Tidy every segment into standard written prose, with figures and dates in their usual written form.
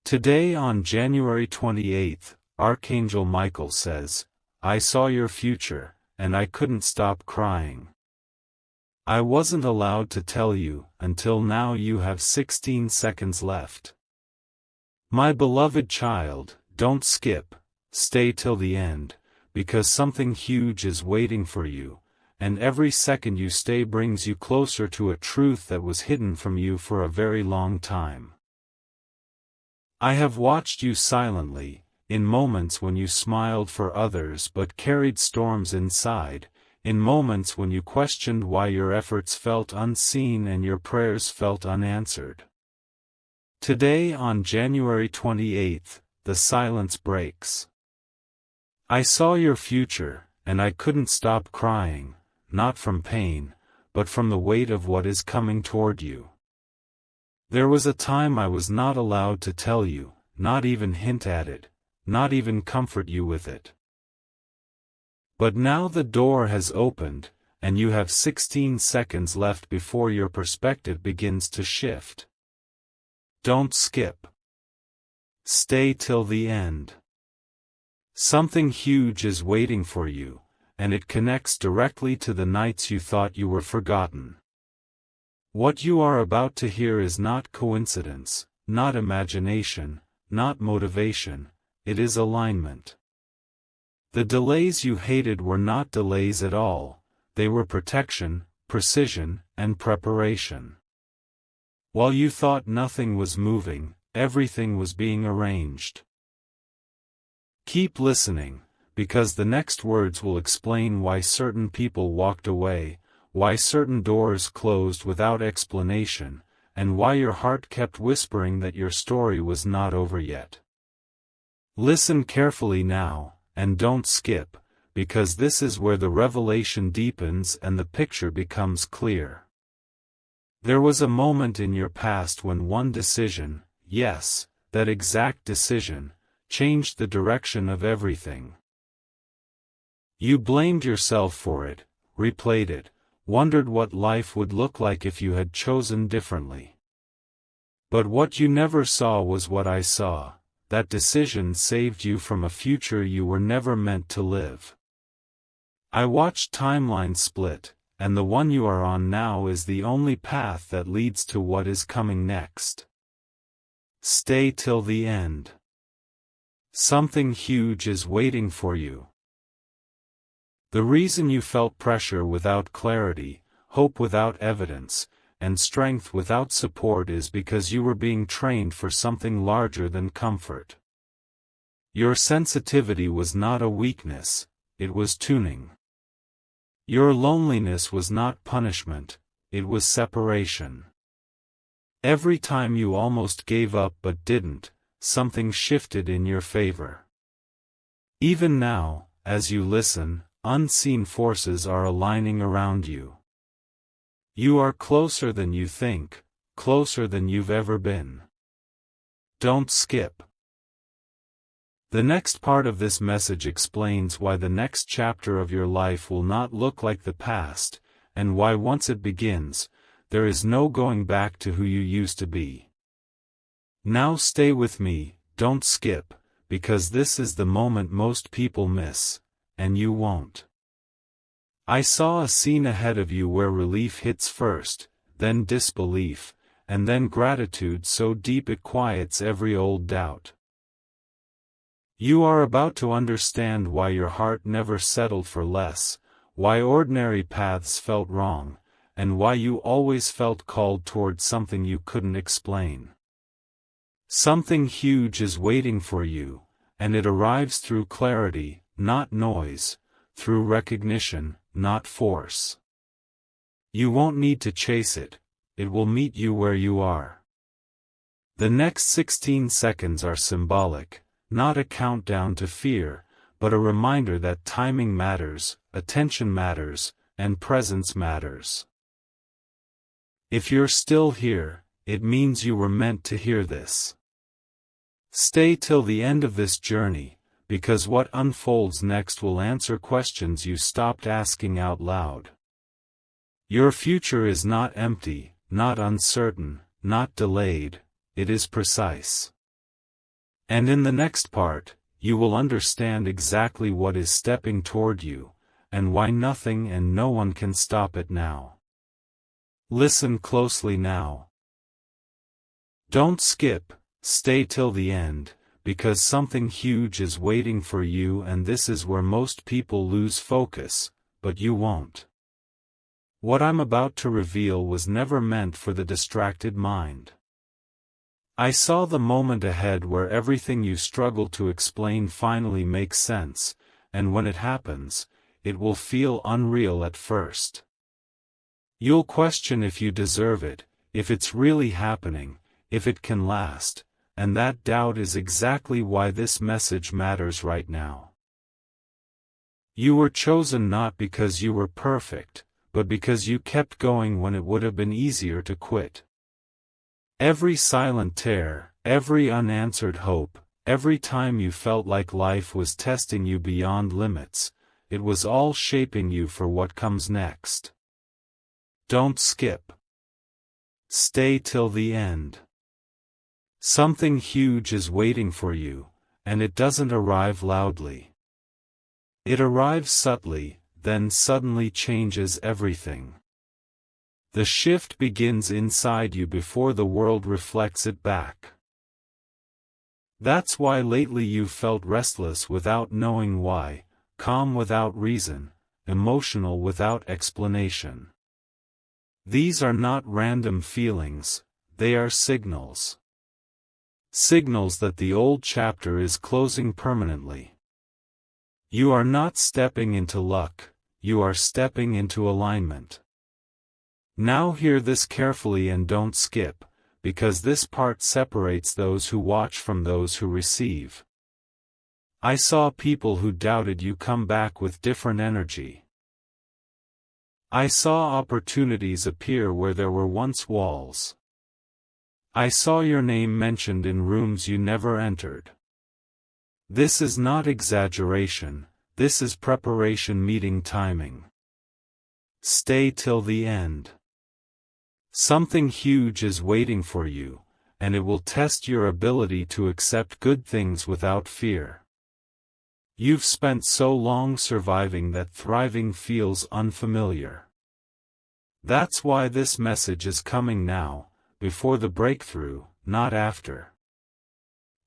Today on January 28th, Archangel Michael says, "I saw your future, and I couldn't stop crying. I wasn't allowed to tell you, until now. You have 16 seconds left. My beloved child, don't skip, stay till the end, because something huge is waiting for you, and every second you stay brings you closer to a truth that was hidden from you for a very long time. I have watched you silently, in moments when you smiled for others but carried storms inside, in moments when you questioned why your efforts felt unseen and your prayers felt unanswered. Today on January 28th, the silence breaks. I saw your future, and I couldn't stop crying, not from pain, but from the weight of what is coming toward you. There was a time I was not allowed to tell you, not even hint at it, not even comfort you with it. But now the door has opened, and you have 16 seconds left before your perspective begins to shift. Don't skip. Stay till the end. Something huge is waiting for you, and it connects directly to the nights you thought you were forgotten. What you are about to hear is not coincidence, not imagination, not motivation, it is alignment. The delays you hated were not delays at all, they were protection, precision, and preparation. While you thought nothing was moving, everything was being arranged. Keep listening, because the next words will explain why certain people walked away, why certain doors closed without explanation, and why your heart kept whispering that your story was not over yet. Listen carefully now, and don't skip, because this is where the revelation deepens and the picture becomes clear. There was a moment in your past when one decision, yes, that exact decision, changed the direction of everything. You blamed yourself for it, replayed it, wondered what life would look like if you had chosen differently. But what you never saw was what I saw. That decision saved you from a future you were never meant to live. I watched timelines split, and the one you are on now is the only path that leads to what is coming next. Stay till the end. Something huge is waiting for you. The reason you felt pressure without clarity, hope without evidence, and strength without support is because you were being trained for something larger than comfort. Your sensitivity was not a weakness, it was tuning. Your loneliness was not punishment, it was separation. Every time you almost gave up but didn't, something shifted in your favor. Even now, as you listen, unseen forces are aligning around you. You are closer than you think, closer than you've ever been. Don't skip. The next part of this message explains why the next chapter of your life will not look like the past, and why once it begins, there is no going back to who you used to be. Now stay with me, don't skip, because this is the moment most people miss, and you won't. I saw a scene ahead of you where relief hits first, then disbelief, and then gratitude so deep it quiets every old doubt. You are about to understand why your heart never settled for less, why ordinary paths felt wrong, and why you always felt called toward something you couldn't explain. Something huge is waiting for you, and it arrives through clarity, not noise, through recognition, not force. You won't need to chase it, it will meet you where you are. The next 16 seconds are symbolic, not a countdown to fear, but a reminder that timing matters, attention matters, and presence matters. If you're still here, it means you were meant to hear this. Stay till the end of this journey, because what unfolds next will answer questions you stopped asking out loud. Your future is not empty, not uncertain, not delayed, it is precise. And in the next part, you will understand exactly what is stepping toward you, and why nothing and no one can stop it now. Listen closely now. Don't skip, stay till the end, because something huge is waiting for you, and this is where most people lose focus, but you won't. What I'm about to reveal was never meant for the distracted mind. I saw the moment ahead where everything you struggle to explain finally makes sense, and when it happens, it will feel unreal at first. You'll question if you deserve it, if it's really happening, if it can last, and that doubt is exactly why this message matters right now. You were chosen not because you were perfect, but because you kept going when it would have been easier to quit. Every silent tear, every unanswered hope, every time you felt like life was testing you beyond limits, it was all shaping you for what comes next. Don't skip. Stay till the end. Something huge is waiting for you, and it doesn't arrive loudly. It arrives subtly, then suddenly changes everything. The shift begins inside you before the world reflects it back. That's why lately you've felt restless without knowing why, calm without reason, emotional without explanation. These are not random feelings, they are signals. Signals that the old chapter is closing permanently. You are not stepping into luck, you are stepping into alignment. Now hear this carefully and don't skip, because this part separates those who watch from those who receive. I saw people who doubted you come back with different energy. I saw opportunities appear where there were once walls. I saw your name mentioned in rooms you never entered. This is not exaggeration, this is preparation meeting timing. Stay till the end. Something huge is waiting for you, and it will test your ability to accept good things without fear. You've spent so long surviving that thriving feels unfamiliar. That's why this message is coming now, before the breakthrough, not after.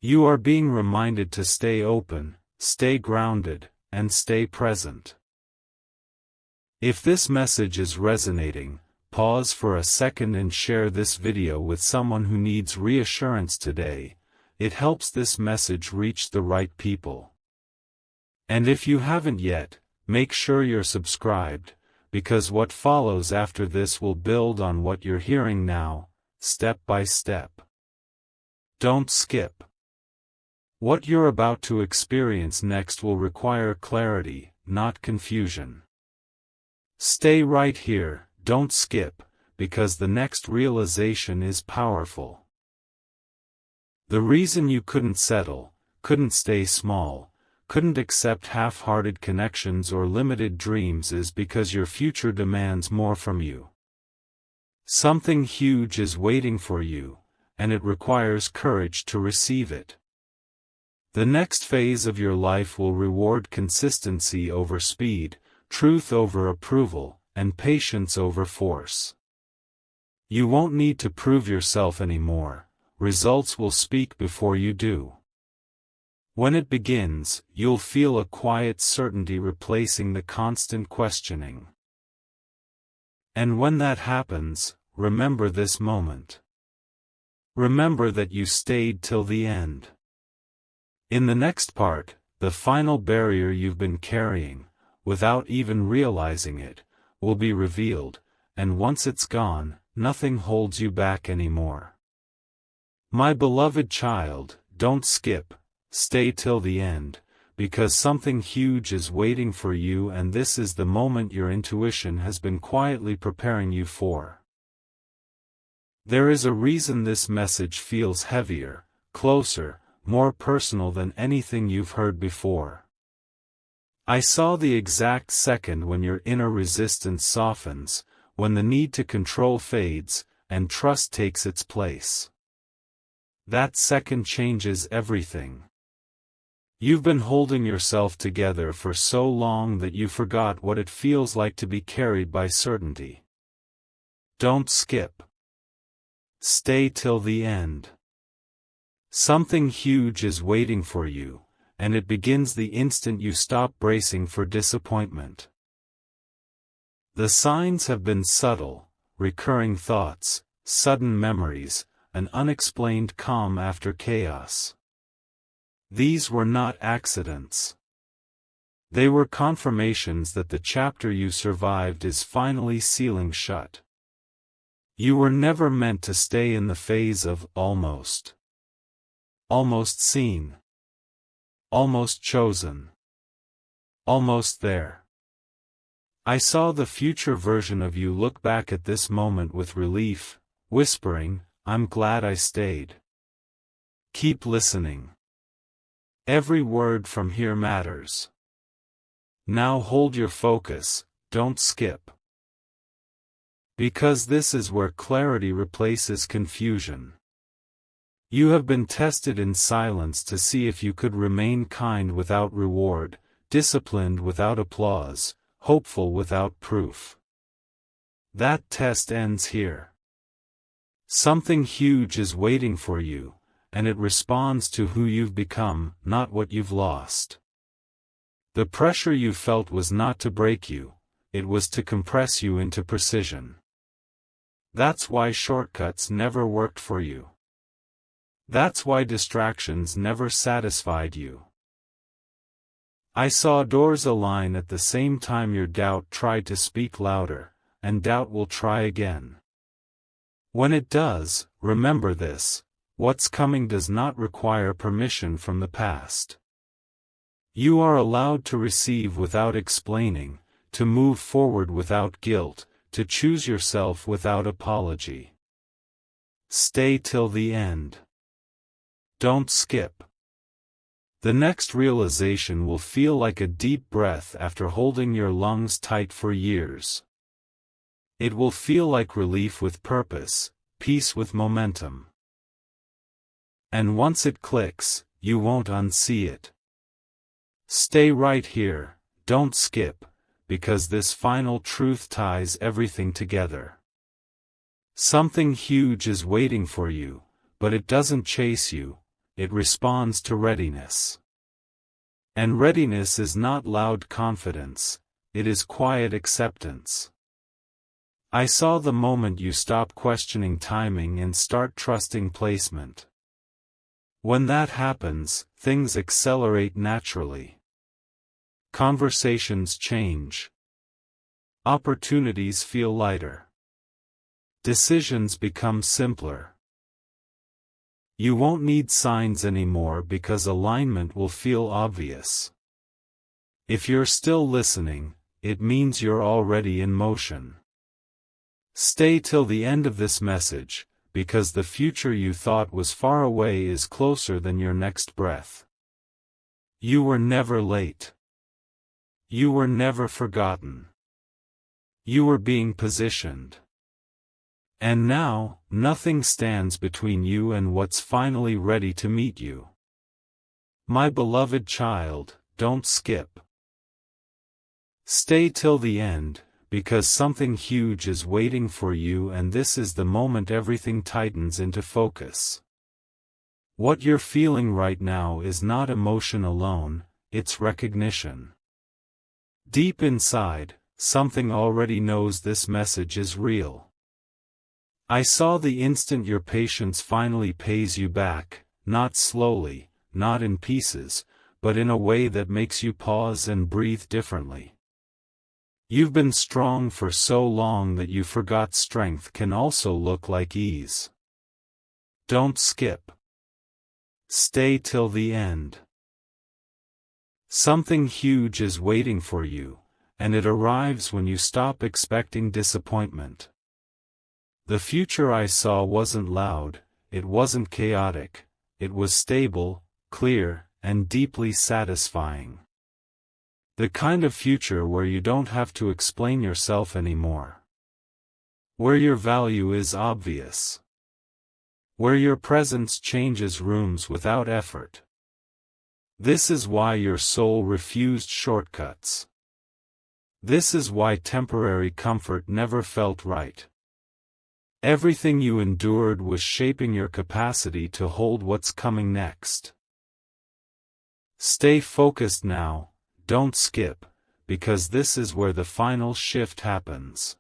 You are being reminded to stay open, stay grounded, and stay present. If this message is resonating, pause for a second and share this video with someone who needs reassurance today. It helps this message reach the right people. And if you haven't yet, make sure you're subscribed, because what follows after this will build on what you're hearing now, step by step. Don't skip. What you're about to experience next will require clarity, not confusion. Stay right here, don't skip, because the next realization is powerful. The reason you couldn't settle, couldn't stay small, couldn't accept half-hearted connections or limited dreams is because your future demands more from you. Something huge is waiting for you, and it requires courage to receive it. The next phase of your life will reward consistency over speed, truth over approval, and patience over force. You won't need to prove yourself anymore, results will speak before you do. When it begins, you'll feel a quiet certainty replacing the constant questioning. And when that happens, remember this moment. Remember that you stayed till the end. In the next part, the final barrier you've been carrying, without even realizing it, will be revealed, and once it's gone, nothing holds you back anymore. My beloved child, don't skip, stay till the end, because something huge is waiting for you, and this is the moment your intuition has been quietly preparing you for. There is a reason this message feels heavier, closer, more personal than anything you've heard before. I saw the exact second when your inner resistance softens, when the need to control fades, and trust takes its place. That second changes everything. You've been holding yourself together for so long that you forgot what it feels like to be carried by certainty. Don't skip. Stay till the end. Something huge is waiting for you, and it begins the instant you stop bracing for disappointment. The signs have been subtle, recurring thoughts, sudden memories, an unexplained calm after chaos. These were not accidents. They were confirmations that the chapter you survived is finally sealing shut. You were never meant to stay in the phase of almost. Almost seen. Almost chosen. Almost there. I saw the future version of you look back at this moment with relief, whispering, "I'm glad I stayed." Keep listening. Every word from here matters. Now hold your focus, don't skip. Because this is where clarity replaces confusion. You have been tested in silence to see if you could remain kind without reward, disciplined without applause, hopeful without proof. That test ends here. Something huge is waiting for you, and it responds to who you've become, not what you've lost. The pressure you felt was not to break you, it was to compress you into precision. That's why shortcuts never worked for you. That's why distractions never satisfied you. I saw doors align at the same time your doubt tried to speak louder, and doubt will try again. When it does, remember this: what's coming does not require permission from the past. You are allowed to receive without explaining, to move forward without guilt, to choose yourself without apology. Stay till the end. Don't skip. The next realization will feel like a deep breath after holding your lungs tight for years. It will feel like relief with purpose, peace with momentum. And once it clicks, you won't unsee it. Stay right here, don't skip, because this final truth ties everything together. Something huge is waiting for you, but it doesn't chase you, it responds to readiness. And readiness is not loud confidence, it is quiet acceptance. I saw the moment you stop questioning timing and start trusting placement. When that happens, things accelerate naturally. Conversations change. Opportunities feel lighter. Decisions become simpler. You won't need signs anymore because alignment will feel obvious. If you're still listening, it means you're already in motion. Stay till the end of this message, because the future you thought was far away is closer than your next breath. You were never late. You were never forgotten. You were being positioned. And now, nothing stands between you and what's finally ready to meet you. My beloved child, don't skip. Stay till the end, because something huge is waiting for you, and this is the moment everything tightens into focus. What you're feeling right now is not emotion alone, it's recognition. Deep inside, something already knows this message is real. I saw the instant your patience finally pays you back, not slowly, not in pieces, but in a way that makes you pause and breathe differently. You've been strong for so long that you forgot strength can also look like ease. Don't skip. Stay till the end. Something huge is waiting for you, and it arrives when you stop expecting disappointment. The future I saw wasn't loud, it wasn't chaotic, it was stable, clear, and deeply satisfying. The kind of future where you don't have to explain yourself anymore. Where your value is obvious. where your presence changes rooms without effort. This is why your soul refused shortcuts. This is why temporary comfort never felt right. Everything you endured was shaping your capacity to hold what's coming next. Stay focused now, don't skip, because this is where the final shift happens.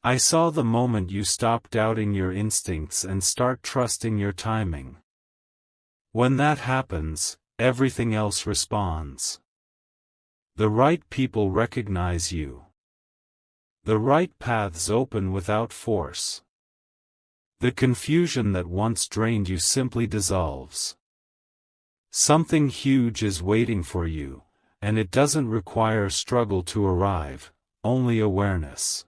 I saw the moment you stop doubting your instincts and start trusting your timing. When that happens, everything else responds. The right people recognize you. The right paths open without force. The confusion that once drained you simply dissolves. Something huge is waiting for you, and it doesn't require struggle to arrive, only awareness.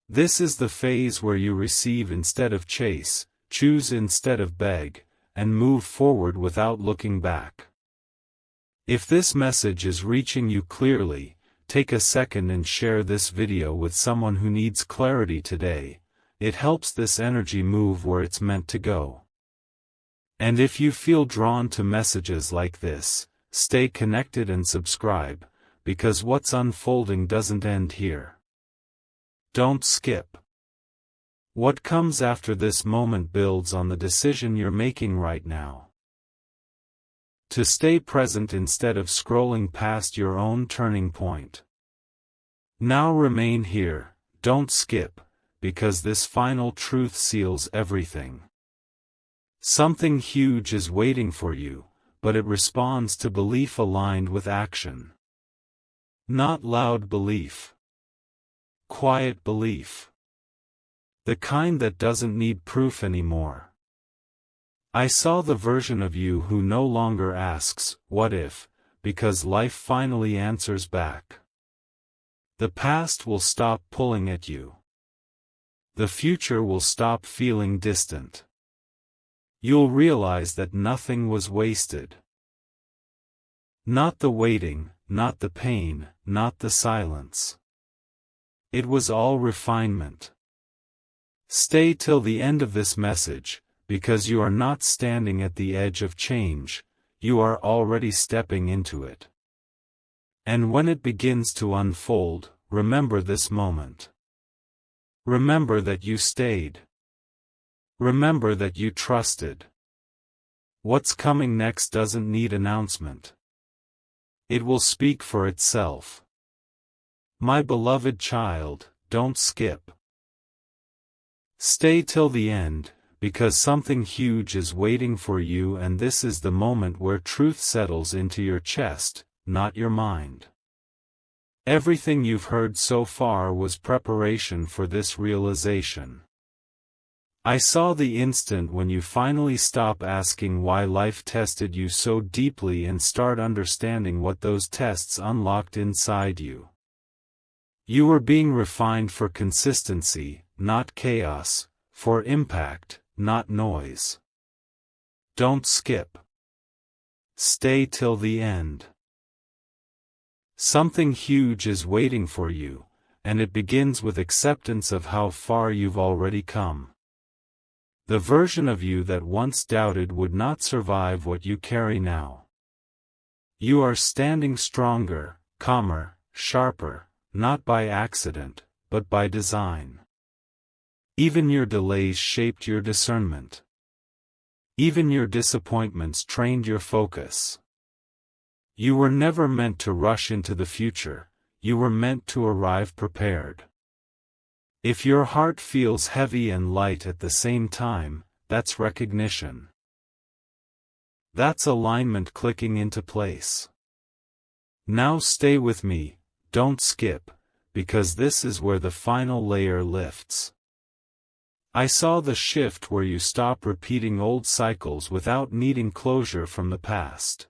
This is the phase where you receive instead of chase, choose instead of beg, and move forward without looking back. If this message is reaching you clearly, take a second and share this video with someone who needs clarity today. It helps this energy move where it's meant to go. And if you feel drawn to messages like this, stay connected and subscribe, because what's unfolding doesn't end here. Don't skip. What comes after this moment builds on the decision you're making right now. To stay present instead of scrolling past your own turning point. Now remain here, don't skip, because this final truth seals everything. Something huge is waiting for you, but it responds to belief aligned with action. Not loud belief. Quiet belief. The kind that doesn't need proof anymore. I saw the version of you who no longer asks, "What if?" because life finally answers back. The past will stop pulling at you. The future will stop feeling distant. You'll realize that nothing was wasted. Not the waiting, not the pain, not the silence. It was all refinement. Stay till the end of this message, because you are not standing at the edge of change, you are already stepping into it. And when it begins to unfold, remember this moment. Remember that you stayed. Remember that you trusted. What's coming next doesn't need announcement. It will speak for itself. My beloved child, don't skip. Stay till the end, because something huge is waiting for you, and this is the moment where truth settles into your chest, not your mind. Everything you've heard so far was preparation for this realization. I saw the instant when you finally stop asking why life tested you so deeply and start understanding what those tests unlocked inside you. You were being refined for consistency, not chaos, for impact, not noise. Don't skip. Stay till the end. Something huge is waiting for you, and it begins with acceptance of how far you've already come. The version of you that once doubted would not survive what you carry now. You are standing stronger, calmer, sharper, not by accident, but by design. Even your delays shaped your discernment. Even your disappointments trained your focus. You were never meant to rush into the future, you were meant to arrive prepared. If your heart feels heavy and light at the same time, that's recognition. That's alignment clicking into place. Now stay with me, don't skip, because this is where the final layer lifts. I saw the shift where you stop repeating old cycles without needing closure from the past.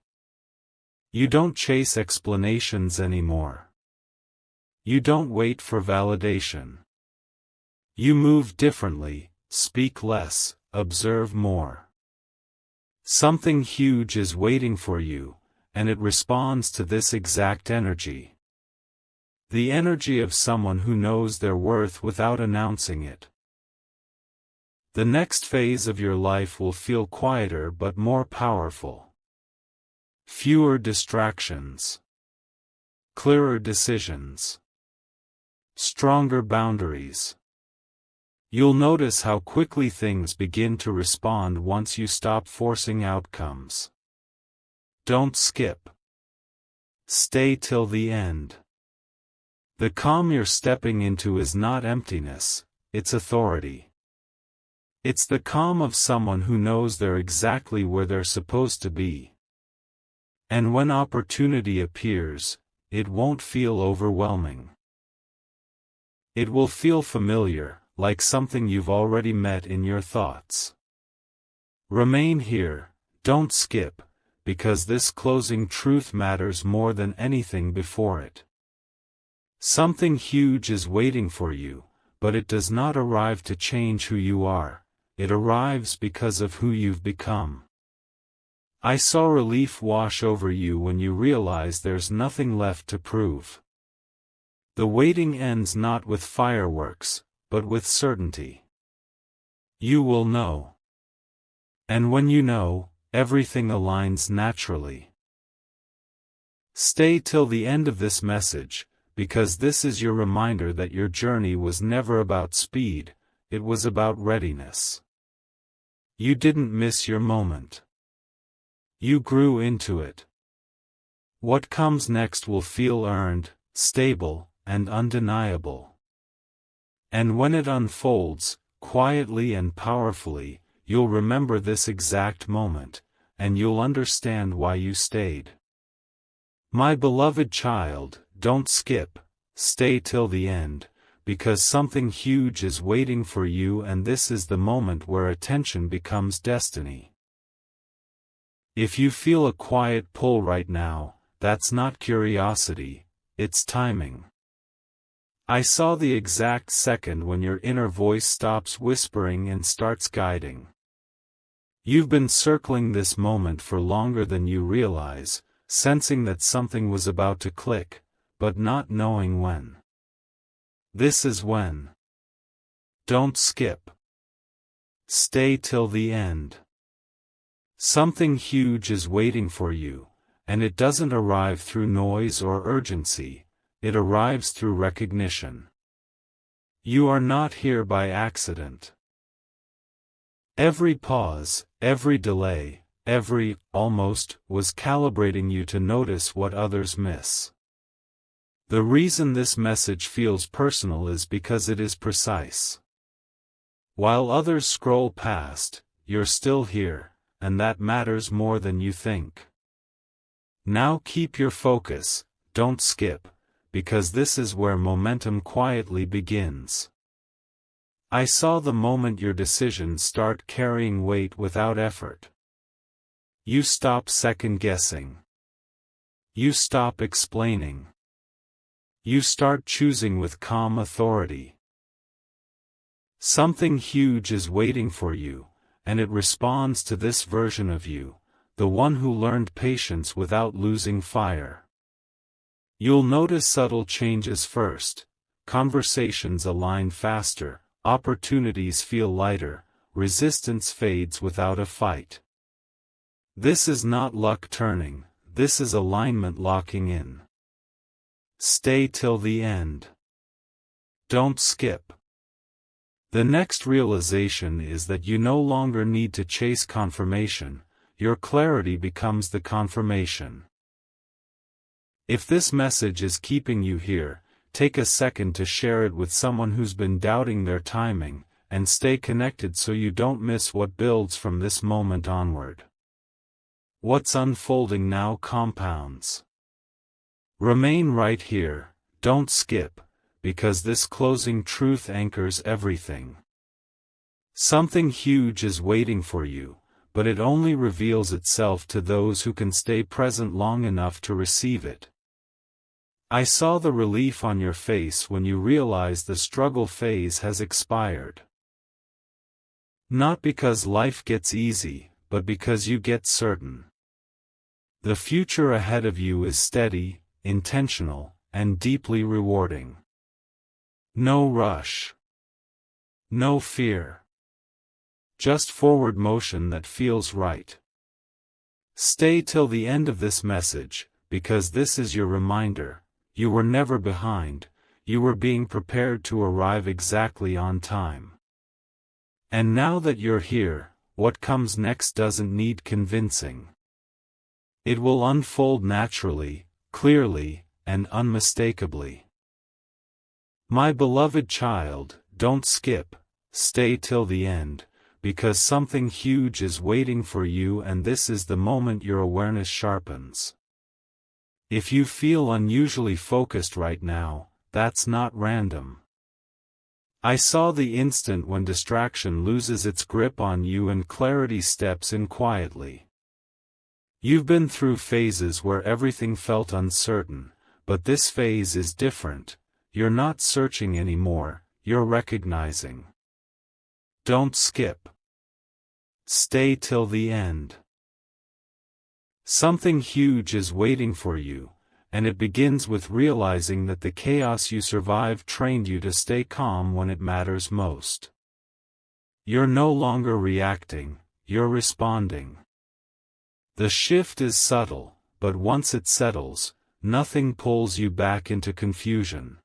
You don't chase explanations anymore. You don't wait for validation. You move differently, speak less, observe more. Something huge is waiting for you, and it responds to this exact energy. The energy of someone who knows their worth without announcing it. The next phase of your life will feel quieter but more powerful. Fewer distractions. Clearer decisions. Stronger boundaries. You'll notice how quickly things begin to respond once you stop forcing outcomes. Don't skip. Stay till the end. The calm you're stepping into is not emptiness, it's authority. It's the calm of someone who knows they're exactly where they're supposed to be. And when opportunity appears, it won't feel overwhelming. It will feel familiar, like something you've already met in your thoughts. Remain here, don't skip, because this closing truth matters more than anything before it. Something huge is waiting for you, but it does not arrive to change who you are. It arrives because of who you've become. I saw relief wash over you when you realize there's nothing left to prove. The waiting ends not with fireworks, but with certainty. You will know. And when you know, everything aligns naturally. Stay till the end of this message, because this is your reminder that your journey was never about speed, it was about readiness. You didn't miss your moment. You grew into it. What comes next will feel earned, stable, and undeniable. And when it unfolds, quietly and powerfully, you'll remember this exact moment, and you'll understand why you stayed. My beloved child, don't skip, stay till the end, because something huge is waiting for you, and this is the moment where attention becomes destiny. If you feel a quiet pull right now, that's not curiosity, it's timing. I saw the exact second when your inner voice stops whispering and starts guiding. You've been circling this moment for longer than you realize, sensing that something was about to click, but not knowing when. This is when. Don't skip. Stay till the end. Something huge is waiting for you, and it doesn't arrive through noise or urgency, it arrives through recognition. You are not here by accident. Every pause, every delay, every almost was calibrating you to notice what others miss. The reason this message feels personal is because it is precise. While others scroll past, you're still here, and that matters more than you think. Now keep your focus, don't skip, because this is where momentum quietly begins. I saw the moment your decisions start carrying weight without effort. You stop second-guessing. You stop explaining. You start choosing with calm authority. Something huge is waiting for you, and it responds to this version of you, the one who learned patience without losing fire. You'll notice subtle changes first. Conversations align faster, opportunities feel lighter, resistance fades without a fight. This is not luck turning, this is alignment locking in. Stay till the end. Don't skip. The next realization is that you no longer need to chase confirmation, your clarity becomes the confirmation. If this message is keeping you here, take a second to share it with someone who's been doubting their timing, and stay connected so you don't miss what builds from this moment onward. What's unfolding now compounds. Remain right here, don't skip, because this closing truth anchors everything. Something huge is waiting for you, but it only reveals itself to those who can stay present long enough to receive it. I saw the relief on your face when you realized the struggle phase has expired. Not because life gets easy, but because you get certain. The future ahead of you is steady, intentional, and deeply rewarding. No rush. No fear. just forward motion that feels right. Stay till the end of this message, because this is your reminder: you were never behind, you were being prepared to arrive exactly on time. And now that you're here, what comes next doesn't need convincing. It will unfold naturally, clearly, and unmistakably. My beloved child, don't skip, stay till the end, because something huge is waiting for you, and this is the moment your awareness sharpens. If you feel unusually focused right now, that's not random. I saw the instant when distraction loses its grip on you and clarity steps in quietly. You've been through phases where everything felt uncertain, but this phase is different. You're not searching anymore, you're recognizing. Don't skip. Stay till the end. Something huge is waiting for you, and it begins with realizing that the chaos you survived trained you to stay calm when it matters most. You're no longer reacting, you're responding. The shift is subtle, but once it settles, nothing pulls you back into confusion.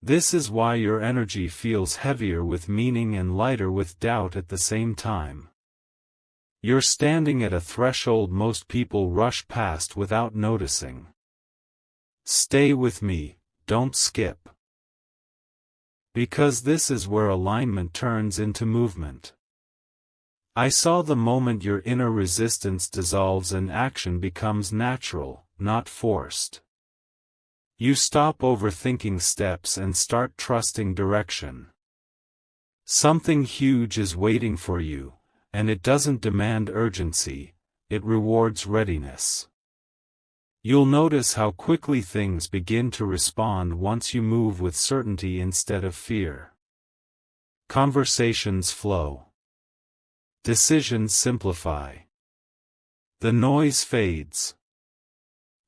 This is why your energy feels heavier with meaning and lighter with doubt at the same time. You're standing at a threshold most people rush past without noticing. Stay with me, don't skip. Because this is where alignment turns into movement. I saw the moment your inner resistance dissolves and action becomes natural, not forced. You stop overthinking steps and start trusting direction. Something huge is waiting for you, and it doesn't demand urgency, it rewards readiness. You'll notice how quickly things begin to respond once you move with certainty instead of fear. Conversations flow. Decisions simplify. The noise fades.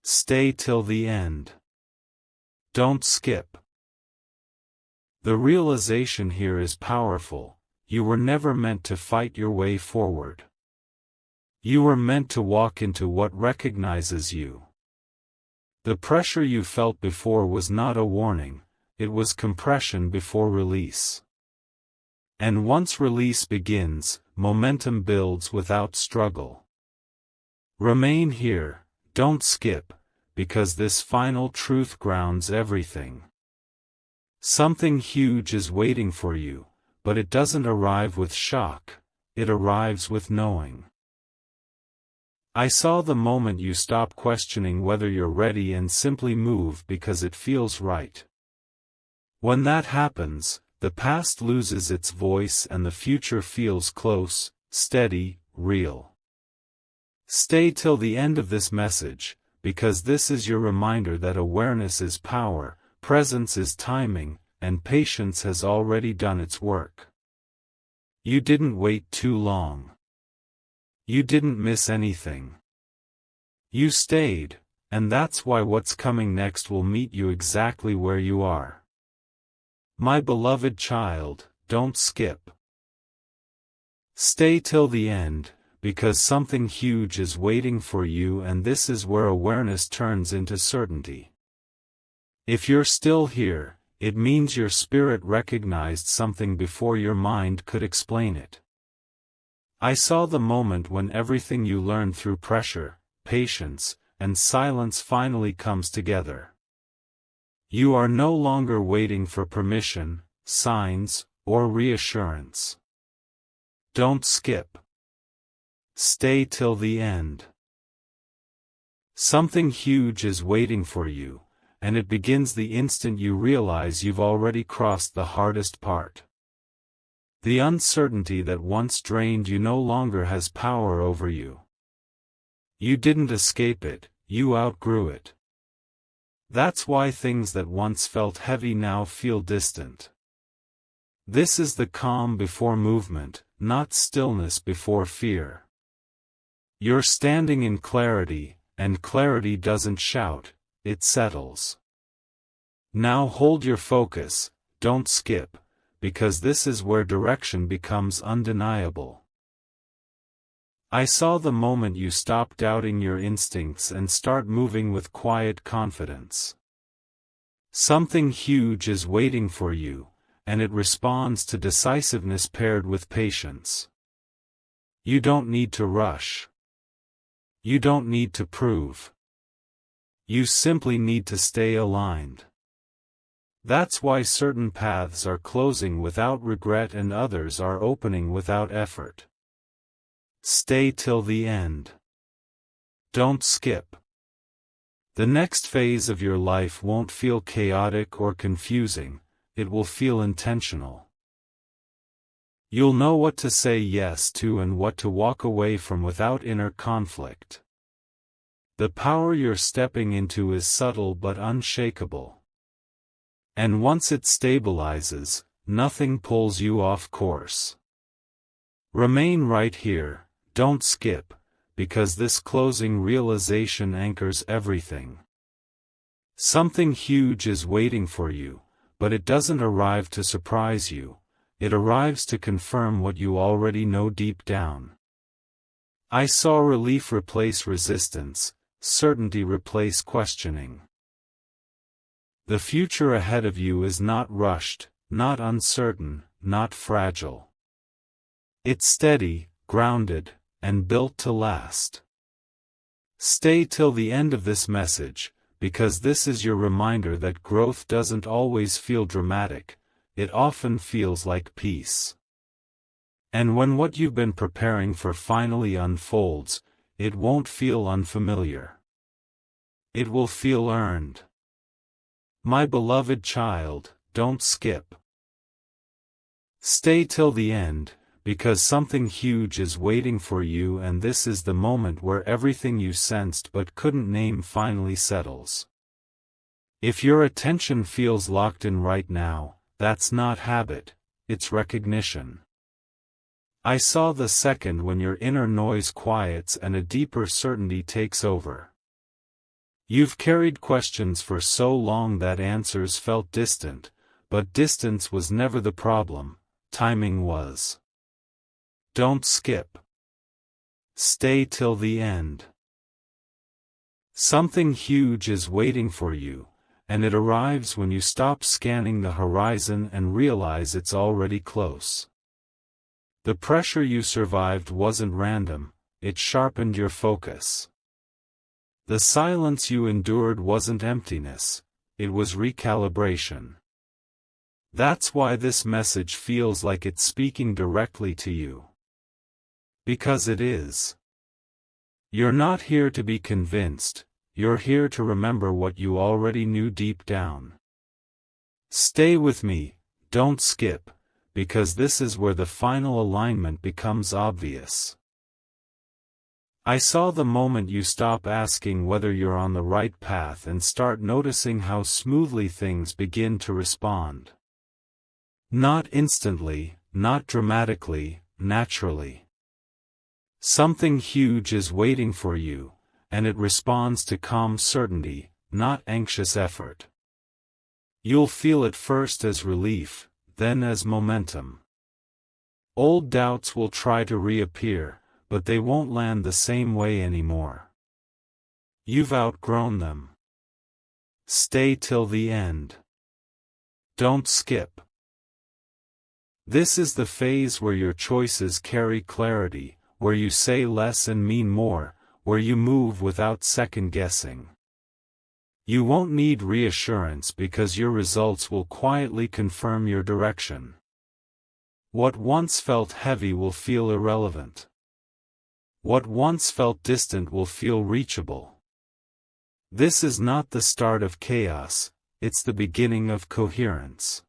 Stay till the end. Don't skip. The realization here is powerful: you were never meant to fight your way forward. You were meant to walk into what recognizes you. The pressure you felt before was not a warning, it was compression before release. And once release begins, momentum builds without struggle. Remain here, don't skip, because this final truth grounds everything. Something huge is waiting for you, but it doesn't arrive with shock, it arrives with knowing. I saw the moment you stop questioning whether you're ready and simply move because it feels right. When that happens, the past loses its voice and the future feels close, steady, real. Stay till the end of this message, because this is your reminder that awareness is power, presence is timing, and patience has already done its work. You didn't wait too long. You didn't miss anything. You stayed, and that's why what's coming next will meet you exactly where you are. My beloved child, don't skip. Stay till the end, because something huge is waiting for you, and this is where awareness turns into certainty. If you're still here, it means your spirit recognized something before your mind could explain it. I saw the moment when everything you learned through pressure, patience, and silence finally comes together. You are no longer waiting for permission, signs, or reassurance. Don't skip. Stay till the end. Something huge is waiting for you, and it begins the instant you realize you've already crossed the hardest part. The uncertainty that once drained you no longer has power over you. You didn't escape it, you outgrew it. That's why things that once felt heavy now feel distant. This is the calm before movement, not stillness before fear. You're standing in clarity, and clarity doesn't shout, it settles. Now hold your focus, don't skip, because this is where direction becomes undeniable. I saw the moment you stop doubting your instincts and start moving with quiet confidence. Something huge is waiting for you, and it responds to decisiveness paired with patience. You don't need to rush. You don't need to prove. You simply need to stay aligned. That's why certain paths are closing without regret and others are opening without effort. Stay till the end. Don't skip. The next phase of your life won't feel chaotic or confusing, it will feel intentional. You'll know what to say yes to and what to walk away from without inner conflict. The power you're stepping into is subtle but unshakable. And once it stabilizes, nothing pulls you off course. Remain right here, don't skip, because this closing realization anchors everything. Something huge is waiting for you, but it doesn't arrive to surprise you, it arrives to confirm what you already know deep down. I saw relief replace resistance, certainty replace questioning. The future ahead of you is not rushed, not uncertain, not fragile. It's steady, grounded, and built to last. Stay till the end of this message, because this is your reminder that growth doesn't always feel dramatic, it often feels like peace. And when what you've been preparing for finally unfolds, it won't feel unfamiliar. It will feel earned. My beloved child, don't skip. Stay till the end, because something huge is waiting for you, and this is the moment where everything you sensed but couldn't name finally settles. If your attention feels locked in right now, that's not habit, it's recognition. I saw the second when your inner noise quiets and a deeper certainty takes over. You've carried questions for so long that answers felt distant, but distance was never the problem, timing was. Don't skip. Stay till the end. Something huge is waiting for you, and it arrives when you stop scanning the horizon and realize it's already close. The pressure you survived wasn't random, it sharpened your focus. The silence you endured wasn't emptiness, it was recalibration. That's why this message feels like it's speaking directly to you. Because it is. You're not here to be convinced, you're here to remember what you already knew deep down. Stay with me, don't skip, because this is where the final alignment becomes obvious. I saw the moment you stop asking whether you're on the right path and start noticing how smoothly things begin to respond. Not instantly, not dramatically, naturally. Something huge is waiting for you, and it responds to calm certainty, not anxious effort. You'll feel it first as relief, then as momentum. Old doubts will try to reappear, but they won't land the same way anymore. You've outgrown them. Stay till the end. Don't skip. This is the phase where your choices carry clarity, where you say less and mean more, where you move without second-guessing. You won't need reassurance because your results will quietly confirm your direction. What once felt heavy will feel irrelevant. What once felt distant will feel reachable. This is not the start of chaos, it's the beginning of coherence.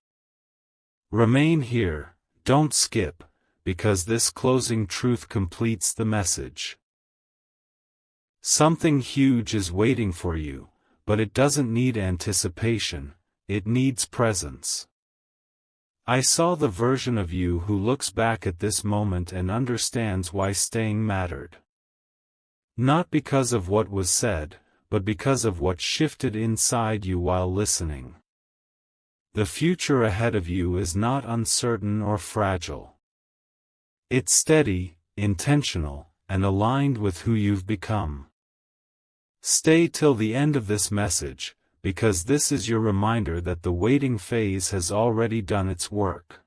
Remain here, don't skip, because this closing truth completes the message. Something huge is waiting for you, but it doesn't need anticipation, it needs presence. I saw the version of you who looks back at this moment and understands why staying mattered. Not because of what was said, but because of what shifted inside you while listening. The future ahead of you is not uncertain or fragile. It's steady, intentional, and aligned with who you've become. Stay till the end of this message, because this is your reminder that the waiting phase has already done its work.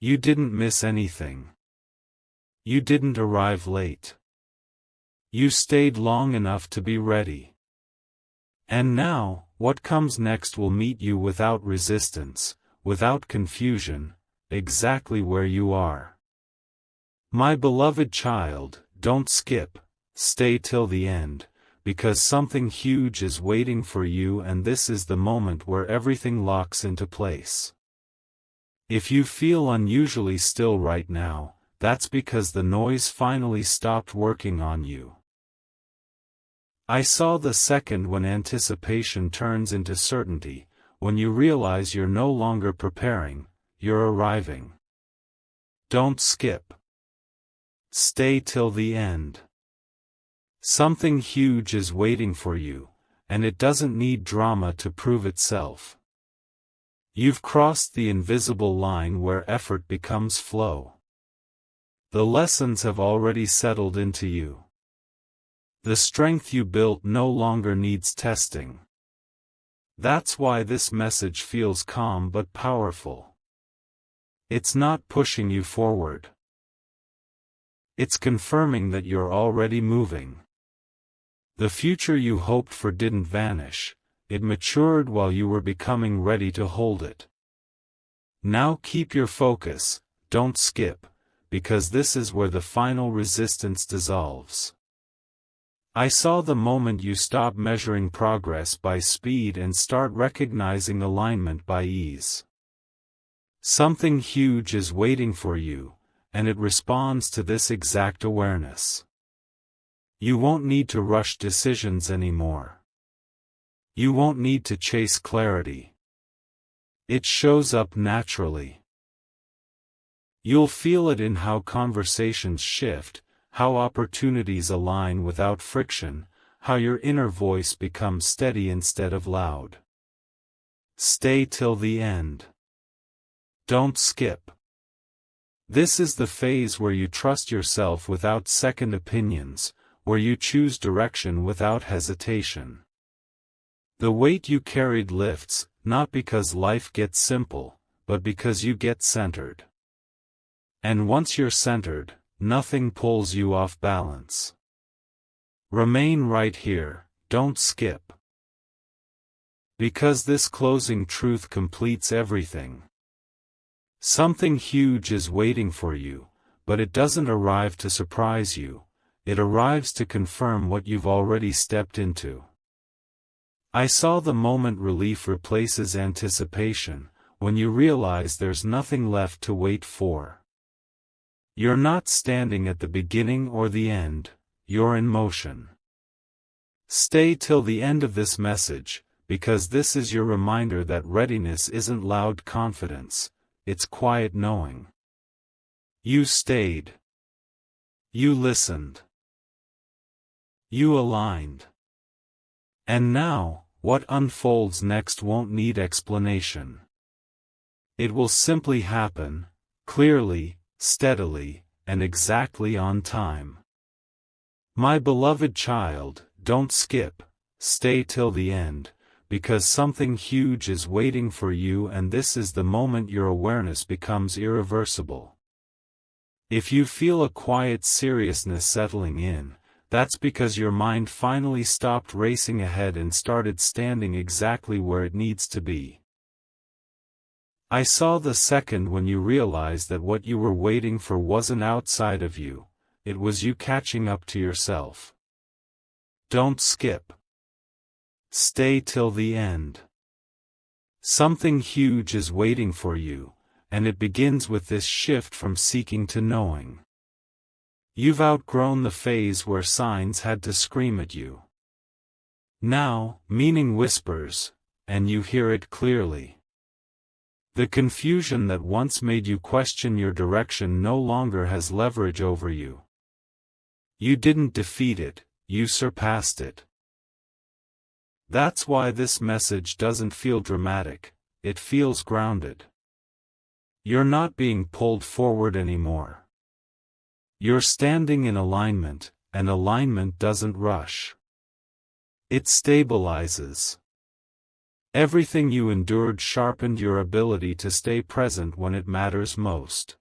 You didn't miss anything. You didn't arrive late. You stayed long enough to be ready. And now, what comes next will meet you without resistance, without confusion, exactly where you are. My beloved child, don't skip, stay till the end, because something huge is waiting for you, and this is the moment where everything locks into place. If you feel unusually still right now, that's because the noise finally stopped working on you. I saw the second when anticipation turns into certainty, when you realize you're no longer preparing, you're arriving. Don't skip. Stay till the end. Something huge is waiting for you, and it doesn't need drama to prove itself. You've crossed the invisible line where effort becomes flow. The lessons have already settled into you. The strength you built no longer needs testing. That's why this message feels calm but powerful. It's not pushing you forward. It's confirming that you're already moving. The future you hoped for didn't vanish, it matured while you were becoming ready to hold it. Now keep your focus, don't skip, because this is where the final resistance dissolves. I saw the moment you stop measuring progress by speed and start recognizing alignment by ease. Something huge is waiting for you, and it responds to this exact awareness. You won't need to rush decisions anymore. You won't need to chase clarity. It shows up naturally. You'll feel it in how conversations shift, how opportunities align without friction, how your inner voice becomes steady instead of loud. Stay till the end. Don't skip. This is the phase where you trust yourself without second opinions, where you choose direction without hesitation. The weight you carried lifts, not because life gets simple, but because you get centered. And once you're centered, nothing pulls you off balance. Remain right here, don't skip. Because this closing truth completes everything. Something huge is waiting for you, but it doesn't arrive to surprise you, it arrives to confirm what you've already stepped into. I saw the moment relief replaces anticipation, when you realize there's nothing left to wait for. You're not standing at the beginning or the end, you're in motion. Stay till the end of this message, because this is your reminder that readiness isn't loud confidence, it's quiet knowing. You stayed. You listened. You aligned. And now, what unfolds next won't need explanation. It will simply happen, clearly, steadily, and exactly on time. My beloved child, don't skip, stay till the end, because something huge is waiting for you, and this is the moment your awareness becomes irreversible. If you feel a quiet seriousness settling in, that's because your mind finally stopped racing ahead and started standing exactly where it needs to be. I saw the second when you realized that what you were waiting for wasn't outside of you, it was you catching up to yourself. Don't skip. Stay till the end. Something huge is waiting for you, and it begins with this shift from seeking to knowing. You've outgrown the phase where signs had to scream at you. Now, meaning whispers, and you hear it clearly. The confusion that once made you question your direction no longer has leverage over you. You didn't defeat it, you surpassed it. That's why this message doesn't feel dramatic, it feels grounded. You're not being pulled forward anymore. You're standing in alignment, and alignment doesn't rush. It stabilizes. Everything you endured sharpened your ability to stay present when it matters most.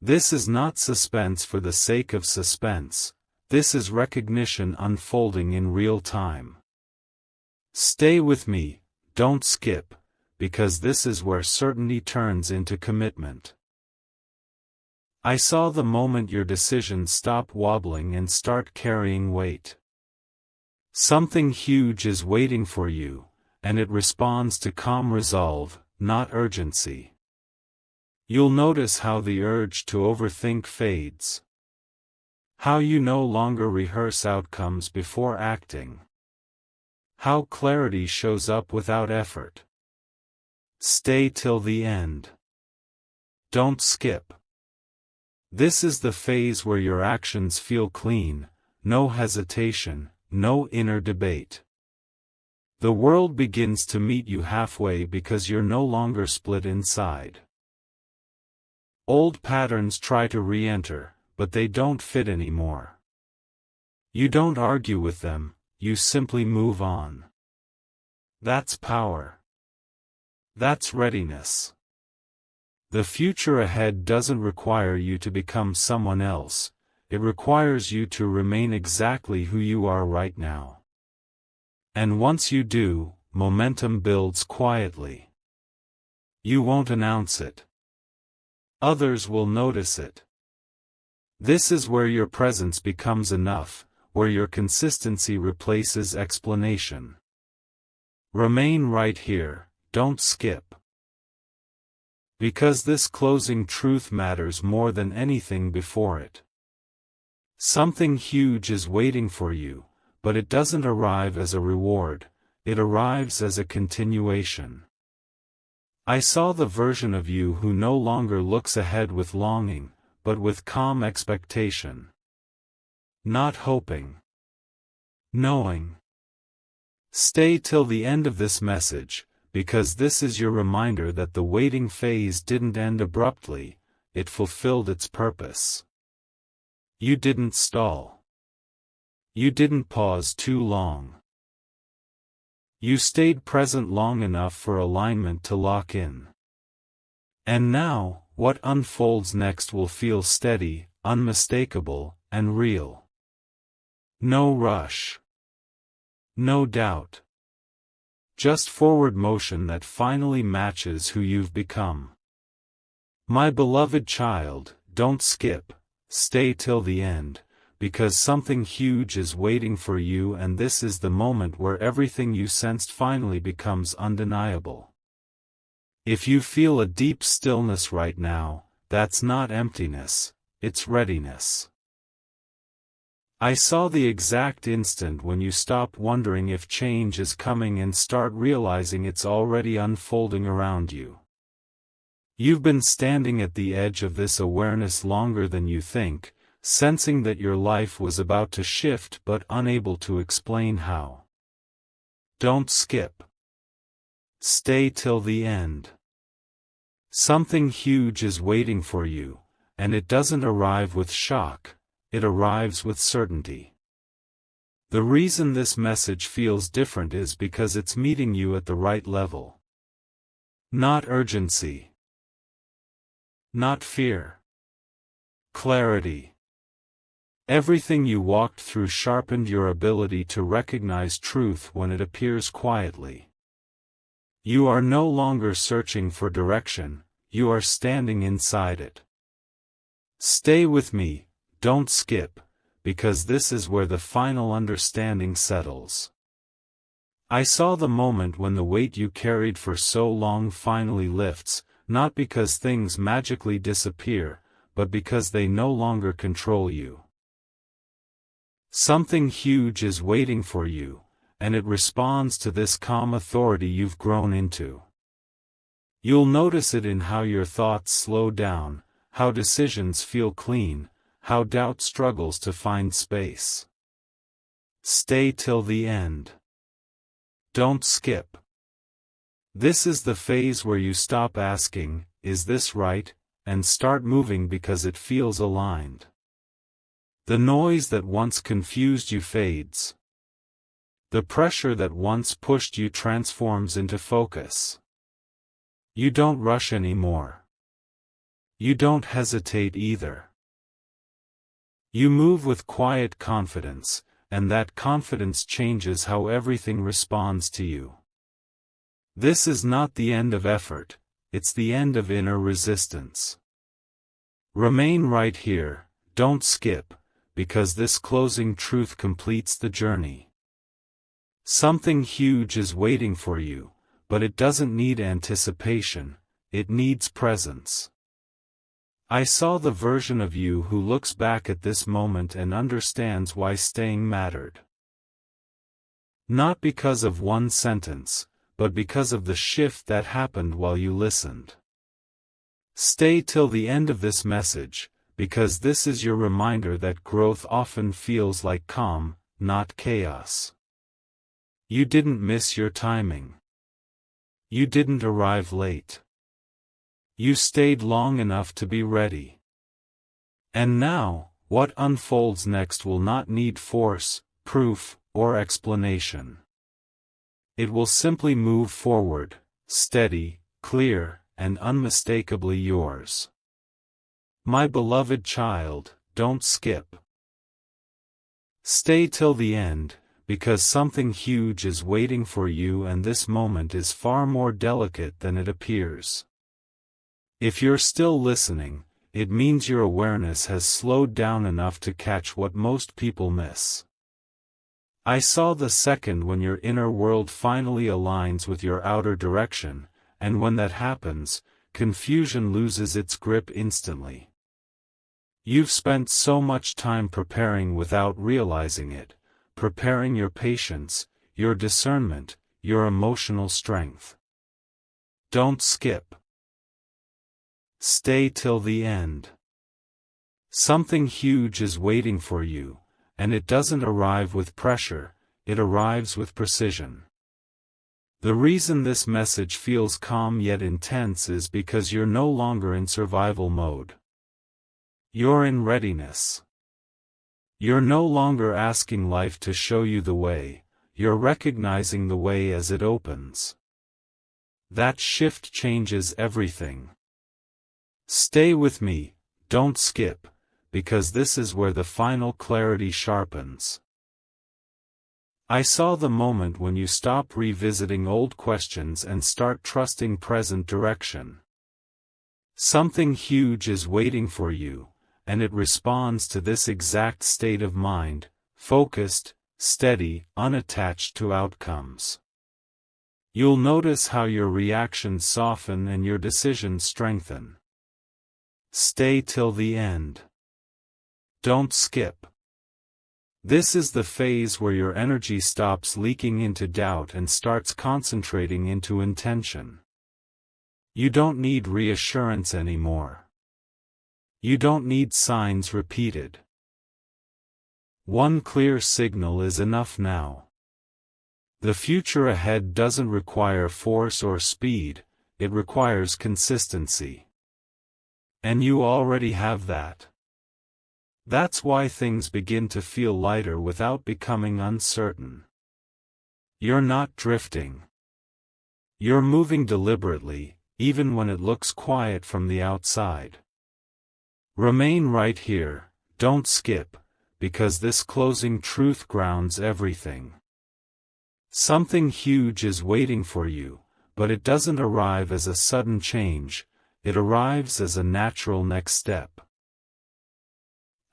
This is not suspense for the sake of suspense, this is recognition unfolding in real time. Stay with me, don't skip, because this is where certainty turns into commitment. I saw the moment your decisions stop wobbling and start carrying weight. Something huge is waiting for you, and it responds to calm resolve, not urgency. You'll notice how the urge to overthink fades. How you no longer rehearse outcomes before acting. How clarity shows up without effort. Stay till the end. Don't skip. This is the phase where your actions feel clean, no hesitation, no inner debate. The world begins to meet you halfway because you're no longer split inside. Old patterns try to re-enter, but they don't fit anymore. You don't argue with them, you simply move on. That's power. That's readiness. The future ahead doesn't require you to become someone else, it requires you to remain exactly who you are right now. And once you do, momentum builds quietly. You won't announce it. Others will notice it. This is where your presence becomes enough, where your consistency replaces explanation. Remain right here, don't skip. Because this closing truth matters more than anything before it. Something huge is waiting for you, but it doesn't arrive as a reward, it arrives as a continuation. I saw the version of you who no longer looks ahead with longing, but with calm expectation. Not hoping. Knowing. Stay till the end of this message, because this is your reminder that the waiting phase didn't end abruptly, it fulfilled its purpose. You didn't stall. You didn't pause too long. You stayed present long enough for alignment to lock in. And now, what unfolds next will feel steady, unmistakable, and real. No rush. No doubt. Just forward motion that finally matches who you've become. My beloved child, don't skip, stay till the end, because something huge is waiting for you, and this is the moment where everything you sensed finally becomes undeniable. If you feel a deep stillness right now, that's not emptiness, it's readiness. I saw the exact instant when you stop wondering if change is coming and start realizing it's already unfolding around you. You've been standing at the edge of this awareness longer than you think, sensing that your life was about to shift but unable to explain how. Don't skip. Stay till the end. Something huge is waiting for you, and it doesn't arrive with shock. It arrives with certainty. The reason this message feels different is because it's meeting you at the right level. Not urgency. Not fear. Clarity. Everything you walked through sharpened your ability to recognize truth when it appears quietly. You are no longer searching for direction, you are standing inside it. Stay with me. Don't skip, because this is where the final understanding settles. I saw the moment when the weight you carried for so long finally lifts, not because things magically disappear, but because they no longer control you. Something huge is waiting for you, and it responds to this calm authority you've grown into. You'll notice it in how your thoughts slow down, how decisions feel clean, how doubt struggles to find space. Stay till the end. Don't skip. This is the phase where you stop asking, "Is this right?" and start moving because it feels aligned. The noise that once confused you fades. The pressure that once pushed you transforms into focus. You don't rush anymore. You don't hesitate either. You move with quiet confidence, and that confidence changes how everything responds to you. This is not the end of effort, it's the end of inner resistance. Remain right here, don't skip, because this closing truth completes the journey. Something huge is waiting for you, but it doesn't need anticipation, it needs presence. I saw the version of you who looks back at this moment and understands why staying mattered. Not because of one sentence, but because of the shift that happened while you listened. Stay till the end of this message, because this is your reminder that growth often feels like calm, not chaos. You didn't miss your timing. You didn't arrive late. You stayed long enough to be ready. And now, what unfolds next will not need force, proof, or explanation. It will simply move forward, steady, clear, and unmistakably yours. My beloved child, don't skip. Stay till the end, because something huge is waiting for you, and this moment is far more delicate than it appears. If you're still listening, it means your awareness has slowed down enough to catch what most people miss. I saw the second when your inner world finally aligns with your outer direction, and when that happens, confusion loses its grip instantly. You've spent so much time preparing without realizing it, preparing your patience, your discernment, your emotional strength. Don't skip. Stay till the end. Something huge is waiting for you, and it doesn't arrive with pressure, it arrives with precision. The reason this message feels calm yet intense is because you're no longer in survival mode. You're in readiness. You're no longer asking life to show you the way, you're recognizing the way as it opens. That shift changes everything. Stay with me, don't skip, because this is where the final clarity sharpens. I saw the moment when you stop revisiting old questions and start trusting present direction. Something huge is waiting for you, and it responds to this exact state of mind, focused, steady, unattached to outcomes. You'll notice how your reactions soften and your decisions strengthen. Stay till the end. Don't skip. This is the phase where your energy stops leaking into doubt and starts concentrating into intention. You don't need reassurance anymore. You don't need signs repeated. One clear signal is enough now. The future ahead doesn't require force or speed, it requires consistency. And you already have that. That's why things begin to feel lighter without becoming uncertain. You're not drifting. You're moving deliberately, even when it looks quiet from the outside. Remain right here, don't skip, because this closing truth grounds everything. Something huge is waiting for you, but it doesn't arrive as a sudden change, it arrives as a natural next step.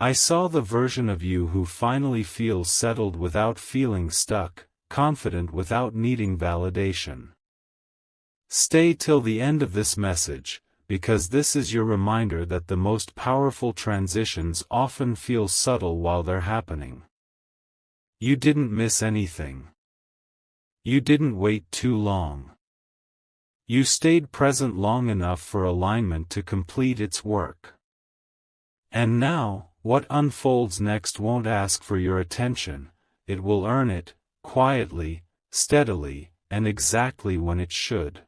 I saw the version of you who finally feels settled without feeling stuck, confident without needing validation. Stay till the end of this message, because this is your reminder that the most powerful transitions often feel subtle while they're happening. You didn't miss anything. You didn't wait too long. You stayed present long enough for alignment to complete its work. And now, what unfolds next won't ask for your attention, it will earn it, quietly, steadily, and exactly when it should.